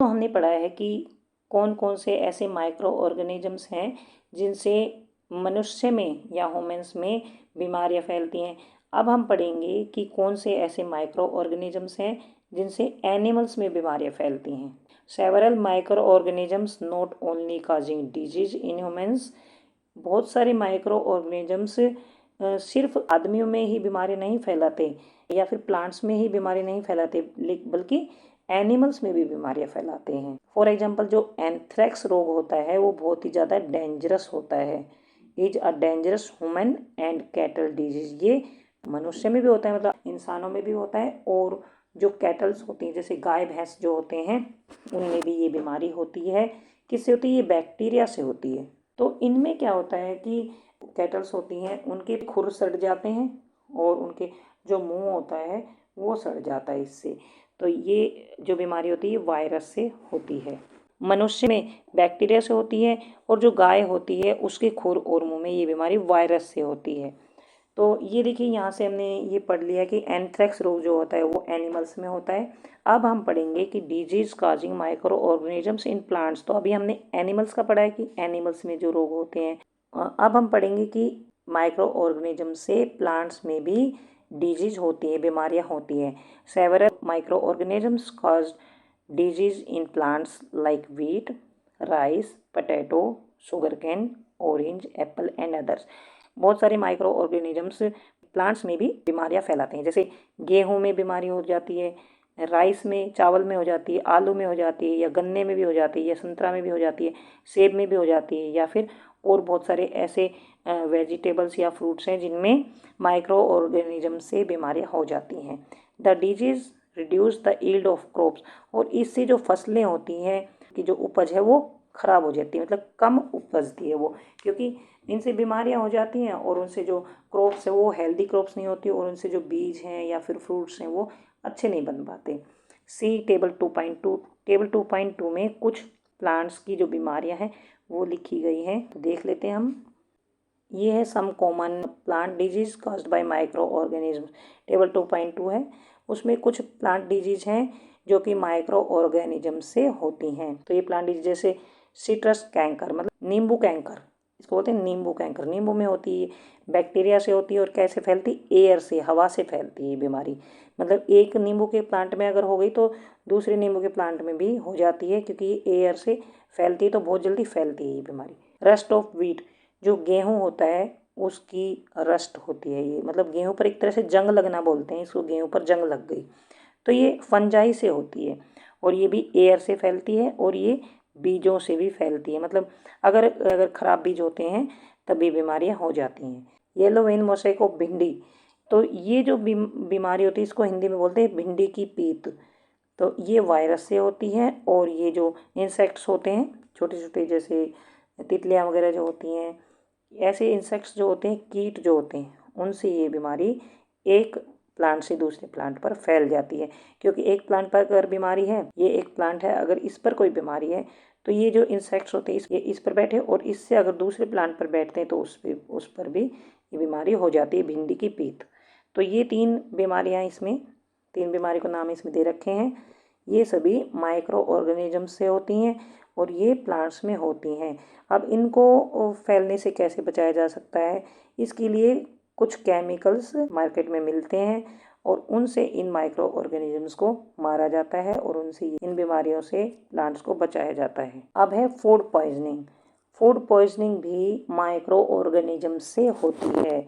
तो हमने पढ़ा है कि कौन कौन से ऐसे माइक्रो ऑर्गेनिजम्स हैं जिनसे मनुष्य में या ह्यूमंस में बीमारियां फैलती हैं। अब हम पढ़ेंगे कि कौन से ऐसे माइक्रो ऑर्गेनिजम्स हैं जिनसे एनिमल्स में बीमारियां फैलती हैं। Several micro organisms not only causing disease in humans. बहुत सारे माइक्रो ऑर्गेनिजम्स सिर्फ आदमियों में ही बीमारी नहीं फैलाते या फिर प्लांट्स में ही बीमारी नहीं फैलाते, बल्कि एनिमल्स में भी बीमारियां फैलाते हैं। फॉर एग्जांपल, जो एंथ्रेक्स रोग होता है वो बहुत ही ज़्यादा डेंजरस होता है। Is a dangerous human and cattle disease. ये मनुष्य में भी होता है, मतलब इंसानों में भी होता है, और जो कैटल्स होती हैं जैसे गाय भैंस जो होते हैं उनमें भी ये बीमारी होती है। किससे होती है? ये बैक्टीरिया से होती है। तो इनमें क्या होता है कि कैटल्स होती हैं उनके खुर सड़ जाते हैं और उनके जो मुंह होता है वो सड़ जाता है इससे। तो ये जो बीमारी होती है वायरस से होती है। मनुष्य में बैक्टीरिया से होती है और जो गाय होती है उसके खुर और मुंह में ये बीमारी वायरस से होती है। तो ये देखिए, यहाँ से हमने ये पढ़ लिया कि एंथ्रेक्स रोग जो होता है वो एनिमल्स में होता है। अब हम पढ़ेंगे कि disease causing micro organisms in plants. तो अभी हमने एनिमल्स का पढ़ा है कि एनिमल्स में जो रोग होते हैं। अब हम पढ़ेंगे कि माइक्रो ऑर्गेनिज्म से प्लांट्स में भी डिजीज होती है, बीमारियां होती हैं। Several micro organisms cause disease in plants like wheat, rice, potato, sugar cane, orange, Apple and others. बहुत सारे माइक्रो ऑर्गेनिजम्स प्लांट्स में भी बीमारियां फैलाते हैं। जैसे गेहूं में बीमारी हो जाती है, राइस में, चावल में हो जाती है, आलू में हो जाती है, या गन्ने में भी हो जाती है, या संतरा में भी हो जाती है, सेब में भी हो जाती है, या फिर और बहुत सारे ऐसे वेजिटेबल्स या फ्रूट्स हैं जिनमें माइक्रो ऑर्गेनिज्म से बीमारियां हो जाती हैं। The disease reduce the yield of crops. और इससे जो फसलें होती हैं कि जो उपज है वो खराब हो जाती है, मतलब कम उपजती है वो, क्योंकि इनसे बीमारियां हो जाती हैं और उनसे जो क्रॉप्स है वो हेल्दी क्रॉप्स नहीं होती और उनसे जो बीज हैं या फिर फ्रूट्स हैं वो अच्छे नहीं बन पाते। सी टेबल 2.2। टेबल 2.2 में कुछ प्लांट्स की जो बीमारियां हैं वो लिखी गई हैं, तो देख लेते हैं हम। ये है some common plant disease caused by micro organism. Table 2.2 है, उसमें कुछ प्लांट डिजीज हैं जो कि माइक्रो ऑर्गेनिज्म से होती हैं। तो ये प्लांट डिजीज जैसे सिट्रस कैंकर, मतलब नींबू कैंकर, इसको बोलते हैं नींबू कैंकर। नींबू में होती है, बैक्टीरिया से होती है। और कैसे फैलती? एयर से, हवा से फैलती है बीमारी। मतलब एक नींबू के प्लांट में अगर हो गई तो दूसरे नींबू के प्लांट में भी हो जाती है, क्योंकि ये एयर से फैलती है, तो बहुत जल्दी फैलती है ये बीमारी। रस्ट ऑफ व्हीट, जो गेहूं होता है उसकी रस्ट होती है ये, मतलब गेहूं पर एक तरह से जंग लगना बोलते हैं इसको, गेहूं पर जंग लग गई, तो ये फंजाई से होती है। और ये भी एयर से फैलती है और ये बीजों से भी फैलती है, मतलब अगर अगर खराब बीज होते हैं तभी बीमारियां हो जाती हैं। येलो वेन मोसैक ऑफ भिंडी, तो ये जो बीमारी होती है इसको हिंदी में बोलते हैं भिंडी की पीत। तो ये वायरस से होती है। और ये जो इंसेक्ट्स होते हैं छोटे छोटे, जैसे तितलियाँ वगैरह जो होती हैं, ऐसे इंसेक्ट्स जो होते हैं, कीट जो होते हैं, उनसे ये बीमारी एक प्लांट से दूसरे प्लांट पर फैल जाती है। क्योंकि एक प्लांट पर अगर बीमारी है, ये एक प्लांट है, अगर इस पर कोई बीमारी है तो ये जो इंसेक्ट्स होते हैं इस पर बैठे, और इससे अगर दूसरे प्लांट पर बैठते हैं तो उस पर भी ये बीमारी हो जाती है, भिंडी की पीत। तो ये तीन बीमारियां इसमें, तीन बीमारी को नाम इसमें दे रखे हैं। ये सभी माइक्रो ऑर्गेनिज्म से होती हैं और ये प्लांट्स में होती हैं। अब इनको फैलने से कैसे बचाया जा सकता है? इसके लिए कुछ केमिकल्स मार्केट में मिलते हैं और उनसे इन माइक्रो ऑर्गेनिजम्स को मारा जाता है और उनसे इन बीमारियों से प्लांट्स को बचाया जाता है। अब है फूड पॉइजनिंग। फूड पॉइजनिंग भी माइक्रो ऑर्गेनिज्म से होती है।